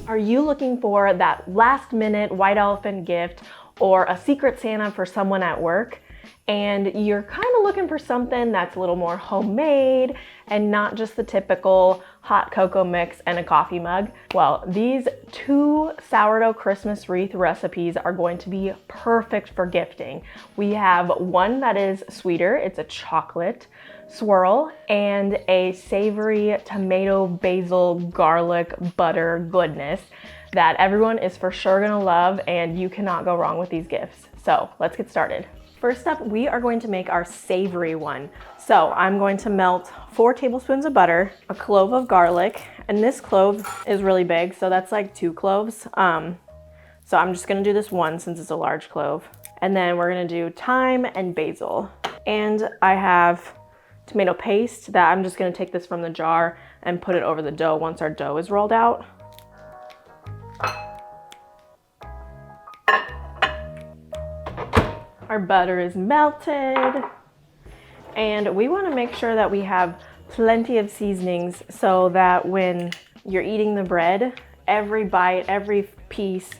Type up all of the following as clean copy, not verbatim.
Are you looking for that last minute white elephant gift or a secret Santa for someone at work? And you're kind of looking for something that's a little more homemade and not just the typical hot cocoa mix and a coffee mug? Well, these 2 sourdough Christmas wreath recipes are going to be perfect for gifting. We have one that is sweeter, it's a chocolate swirl, and a savory tomato, basil, garlic, butter goodness that everyone is for sure gonna love, and you cannot go wrong with these gifts. So let's get started. First up, we are going to make our savory one. So I'm going to melt 4 tablespoons of butter, a clove of garlic, and this clove is really big, so that's like 2 cloves. So I'm just gonna do this one since it's a large clove. And then we're gonna do thyme and basil. And I have tomato paste that I'm just gonna take this from the jar and put it over the dough once our dough is rolled out. Our butter is melted, and we want to make sure that we have plenty of seasonings so that when you're eating the bread, every bite, every piece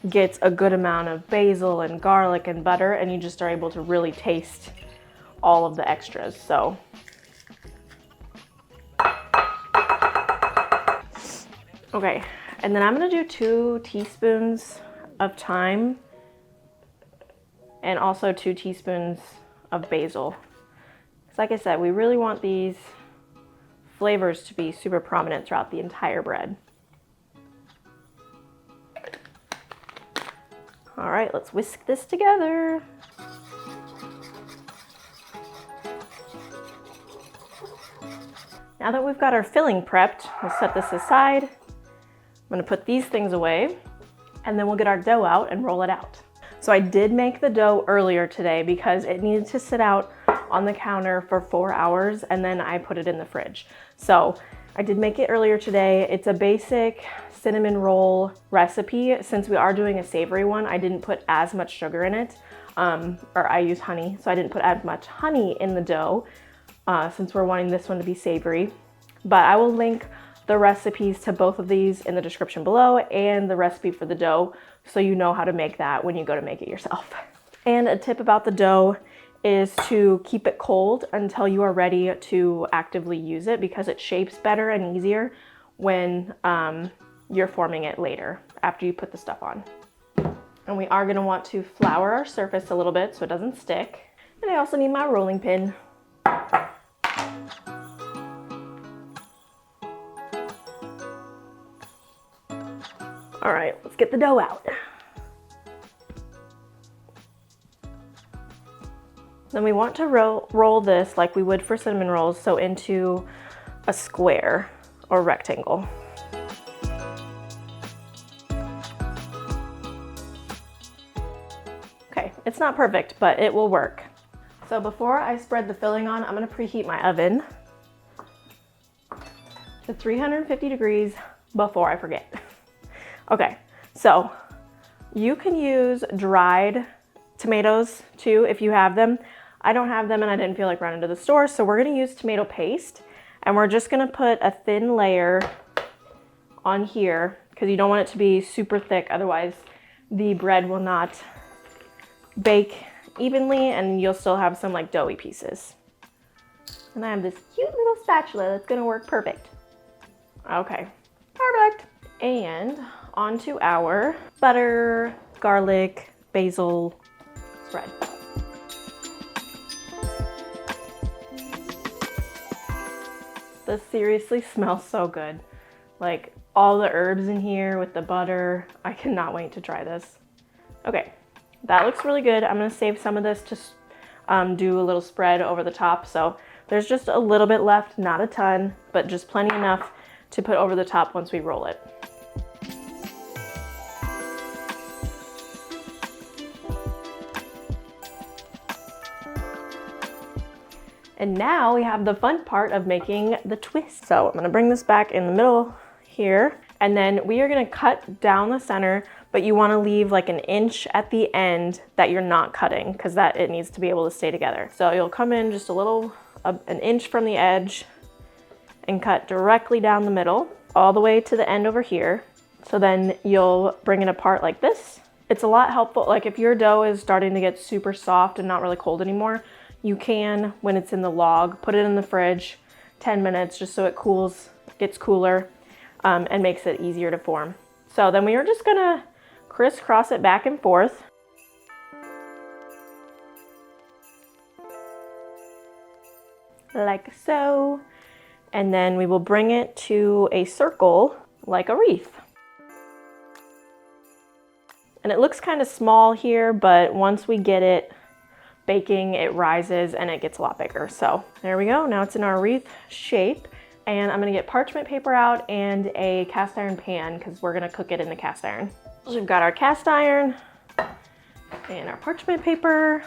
gets a good amount of basil and garlic and butter, and you just are able to really taste all of the extras. So okay, and then I'm gonna do 2 teaspoons of thyme and also 2 teaspoons of basil. Because like I said, we really want these flavors to be super prominent throughout the entire bread. All right, let's whisk this together. Now that we've got our filling prepped, we'll set this aside. I'm gonna put these things away, and then we'll get our dough out and roll it out. So I did make the dough earlier today because it needed to sit out on the counter for 4 hours, and then I put it in the fridge. So I did make it earlier today. It's a basic cinnamon roll recipe. Since we are doing a savory one, I didn't put as much sugar in it, or I use honey, so I didn't put as much honey in the dough since we're wanting this one to be savory. But I will link the recipes to both of these in the description below, and the recipe for the dough, so you know how to make that when you go to make it yourself. And a tip about the dough is to keep it cold until you are ready to actively use it, because it shapes better and easier when you're forming it later after you put the stuff on. And we are gonna want to flour our surface a little bit so it doesn't stick. And I also need my rolling pin. All right, let's get the dough out. Then we want to roll this like we would for cinnamon rolls, so into a square or rectangle. Okay, it's not perfect, but it will work. So before I spread the filling on, I'm gonna preheat my oven to 350 degrees before I forget. Okay, so you can use dried tomatoes too if you have them. I don't have them and I didn't feel like running to the store, so we're gonna use tomato paste, and we're just gonna put a thin layer on here because you don't want it to be super thick, otherwise the bread will not bake evenly and you'll still have some like doughy pieces. And I have this cute little spatula that's gonna work perfect. Okay, perfect. And onto our butter, garlic, basil spread. This seriously smells so good. Like all the herbs in here with the butter. I cannot wait to try this. Okay, that looks really good. I'm gonna save some of this to do a little spread over the top. So there's just a little bit left, not a ton, but just plenty enough to put over the top once we roll it. And now we have the fun part of making the twist. So I'm gonna bring this back in the middle here, and then we are gonna cut down the center, but you wanna leave like an inch at the end that you're not cutting, because that it needs to be able to stay together. So you'll come in just a little, an inch from the edge and cut directly down the middle, all the way to the end over here. So then you'll bring it apart like this. It's a lot helpful, like if your dough is starting to get super soft and not really cold anymore, you can, when it's in the log, put it in the fridge 10 minutes just so it cools, gets cooler, and makes it easier to form. So then we are just gonna crisscross it back and forth. Like so. And then we will bring it to a circle like a wreath. And it looks kind of small here, but once we get it baking, it rises and it gets a lot bigger. So there we go. Now it's in our wreath shape. And I'm gonna get parchment paper out and a cast iron pan because we're gonna cook it in the cast iron. So we've got our cast iron and our parchment paper.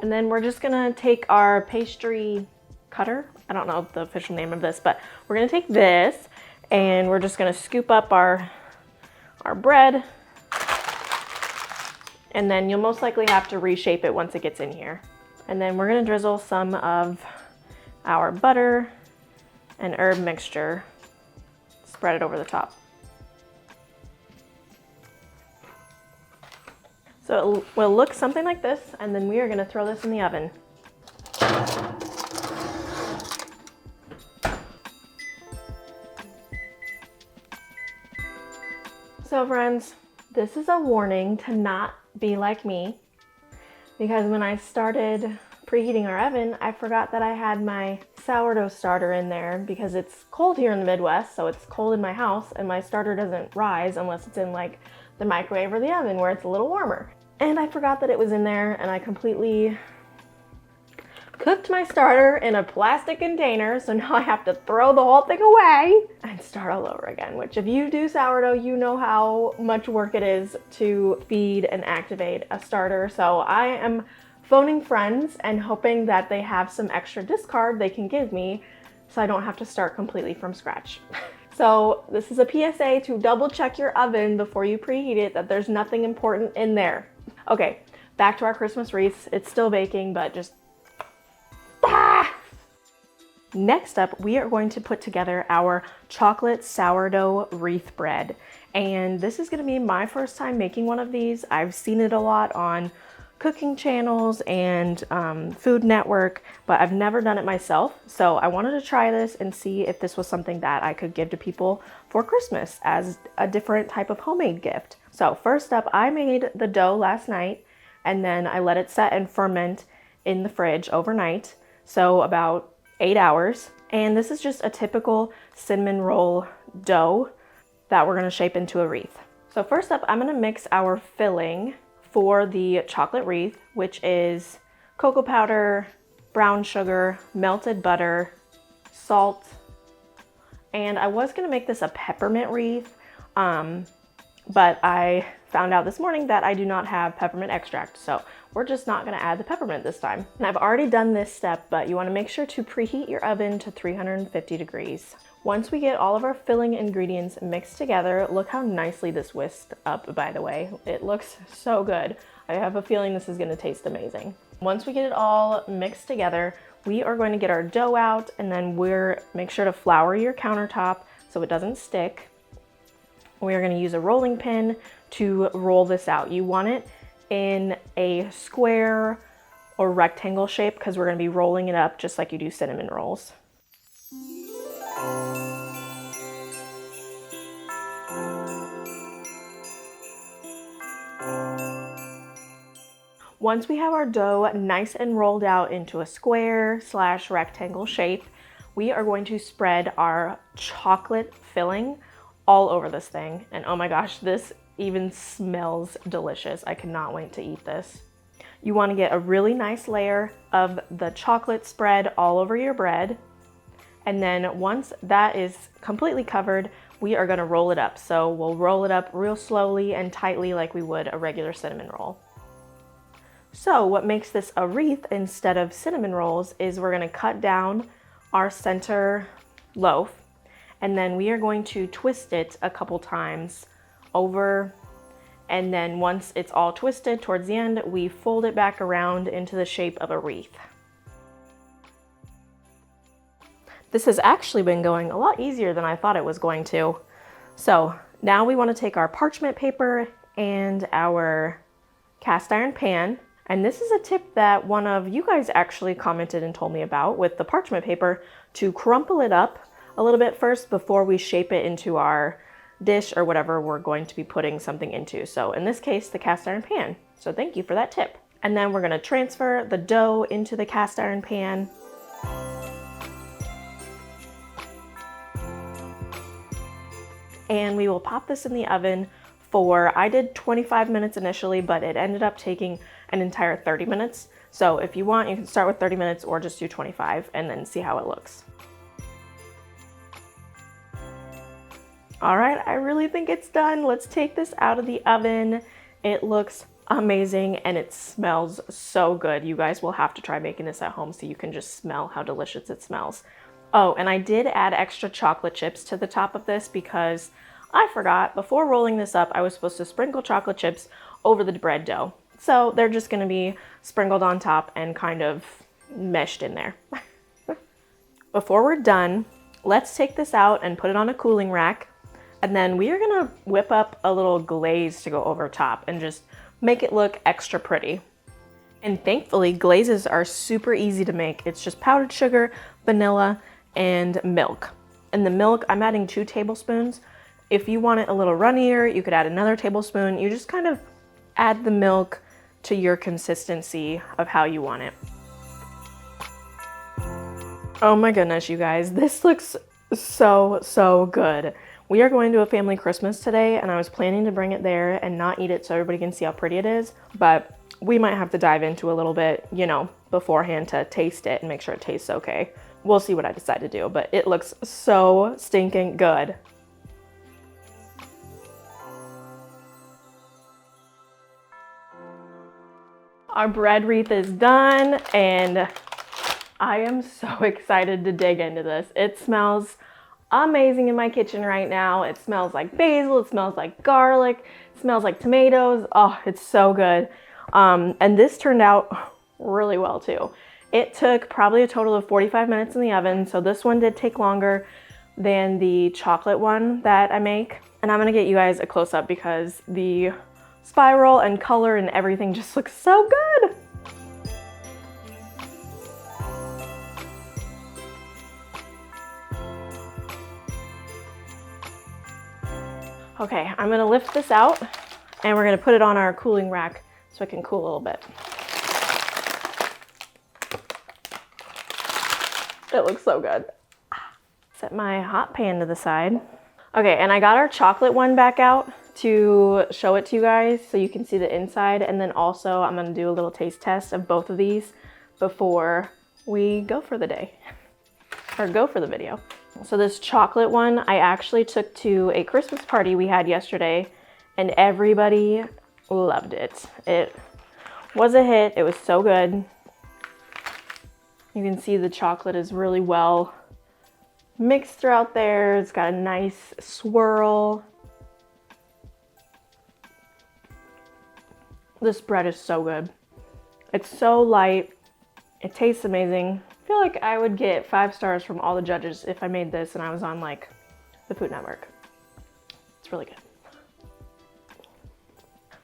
And then we're just gonna take our pastry cutter. I don't know the official name of this, but we're gonna take this and we're just gonna scoop up our bread. And then you'll most likely have to reshape it once it gets in here. And then we're gonna drizzle some of our butter and herb mixture, spread it over the top. So it will look something like this, and then we are gonna throw this in the oven. So friends, this is a warning to not be like me, because when I started preheating our oven, I forgot that I had my sourdough starter in there because it's cold here in the Midwest, so it's cold in my house, and my starter doesn't rise unless it's in like the microwave or the oven where it's a little warmer. And I forgot that it was in there, and I completely cooked my starter in a plastic container, so now I have to throw the whole thing away and start all over again, which if you do sourdough, you know how much work it is to feed and activate a starter. So I am phoning friends and hoping that they have some extra discard they can give me so I don't have to start completely from scratch. So this is a PSA to double check your oven before you preheat it, that there's nothing important in there. Okay, back to our Christmas wreaths. It's still baking, but just Next up, we are going to put together our chocolate sourdough wreath bread. And this is gonna be my first time making one of these. I've seen it a lot on cooking channels and Food Network, but I've never done it myself. So I wanted to try this and see if this was something that I could give to people for Christmas as a different type of homemade gift. So first up, I made the dough last night, and then I let it set and ferment in the fridge overnight. So about 8 hours. And this is just a typical cinnamon roll dough that we're gonna shape into a wreath. So first up, I'm gonna mix our filling for the chocolate wreath, which is cocoa powder, brown sugar, melted butter, salt, and I was gonna make this a peppermint wreath, but I found out this morning that I do not have peppermint extract, so we're just not gonna add the peppermint this time. And I've already done this step, but you wanna make sure to preheat your oven to 350 degrees. Once we get all of our filling ingredients mixed together, look how nicely this whisked up, by the way. It looks so good. I have a feeling this is gonna taste amazing. Once we get it all mixed together, we are going to get our dough out, and then make sure to flour your countertop so it doesn't stick. We are gonna use a rolling pin to roll this out. You want it in a square or rectangle shape because we're gonna be rolling it up just like you do cinnamon rolls. Once we have our dough nice and rolled out into a square / rectangle shape, we are going to spread our chocolate filling all over this thing. And oh my gosh, this even smells delicious. I cannot wait to eat this. You want to get a really nice layer of the chocolate spread all over your bread. And then once that is completely covered, we are going to roll it up. So we'll roll it up real slowly and tightly like we would a regular cinnamon roll. So what makes this a wreath instead of cinnamon rolls is we're going to cut down our center loaf, and then we are going to twist it a couple times over, and then once it's all twisted towards the end, we fold it back around into the shape of a wreath. This has actually been going a lot easier than I thought it was going to. So now we want to take our parchment paper and our cast iron pan. And this is a tip that one of you guys actually commented and told me about with the parchment paper, to crumple it up a little bit first before we shape it into our dish or whatever we're going to be putting something into. So in this case, the cast iron pan. So thank you for that tip. And then we're going to transfer the dough into the cast iron pan. And we will pop this in the oven for, I did 25 minutes initially, but it ended up taking an entire 30 minutes. So if you want, you can start with 30 minutes or just do 25 and then see how it looks. All right, I really think it's done. Let's take this out of the oven. It looks amazing and it smells so good. You guys will have to try making this at home so you can just smell how delicious it smells. Oh, and I did add extra chocolate chips to the top of this because I forgot, before rolling this up, I was supposed to sprinkle chocolate chips over the bread dough. So they're just gonna be sprinkled on top and kind of meshed in there. Before we're done, let's take this out and put it on a cooling rack. And then we are gonna whip up a little glaze to go over top and just make it look extra pretty. And thankfully, glazes are super easy to make. It's just powdered sugar, vanilla, and milk. And the milk, I'm adding 2 tablespoons. If you want it a little runnier, you could add another tablespoon. You just kind of add the milk to your consistency of how you want it. Oh my goodness, you guys, this looks so good. We are going to a family Christmas today, and I was planning to bring it there and not eat it so everybody can see how pretty it is, but we might have to dive into a little bit, you know, beforehand to taste it and make sure it tastes okay. We'll see what I decide to do, but it looks so stinking good. Our bread wreath is done, and I am so excited to dig into this. It smells amazing in my kitchen right now. It smells like basil, it smells like garlic, it smells like tomatoes. Oh, it's so good. And this turned out really well too. It took probably a total of 45 minutes in the oven, so this one did take longer than the chocolate one that I make. And I'm gonna get you guys a close-up because the spiral and color and everything just looks so good. Okay, I'm gonna lift this out and we're gonna put it on our cooling rack so it can cool a little bit. It looks so good. Set my hot pan to the side. Okay, and I got our chocolate one back out to show it to you guys so you can see the inside. And then also I'm gonna do a little taste test of both of these before we go for the day, or go for the video. So this chocolate one, I actually took to a Christmas party we had yesterday and everybody loved it. It was a hit, it was so good. You can see the chocolate is really well mixed throughout there. It's got a nice swirl. This bread is so good. It's so light. It tastes amazing. I feel like I would get 5 stars from all the judges if I made this and I was on like the Food Network. It's really good.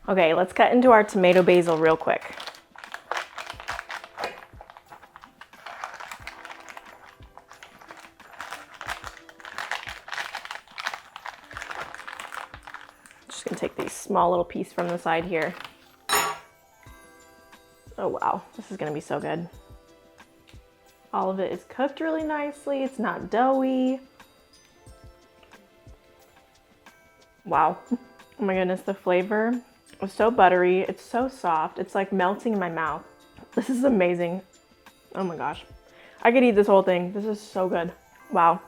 Okay, let's cut into our tomato basil real quick. Just gonna take these small little piece from the side here. Oh wow, this is gonna be so good. All of it is cooked really nicely. It's not doughy. Wow. Oh my goodness, the flavor is so buttery. It's so soft. It's like melting in my mouth. This is amazing. Oh my gosh. I could eat this whole thing. This is so good. Wow.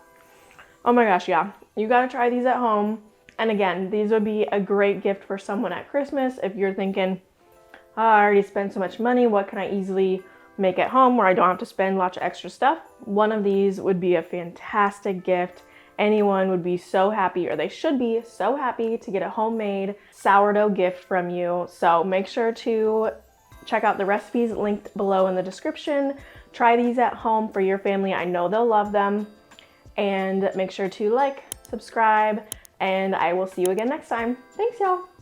Oh my gosh, yeah. You gotta try these at home. And again, these would be a great gift for someone at Christmas if you're thinking, oh, I already spent so much money. What can I easily make at home where I don't have to spend lots of extra stuff? One of these would be a fantastic gift. Anyone would be so happy, or they should be so happy to get a homemade sourdough gift from you. So make sure to check out the recipes linked below in the description. Try these at home for your family. I know they'll love them. and make sure to like, subscribe, and I will see you again next time. Thanks, y'all.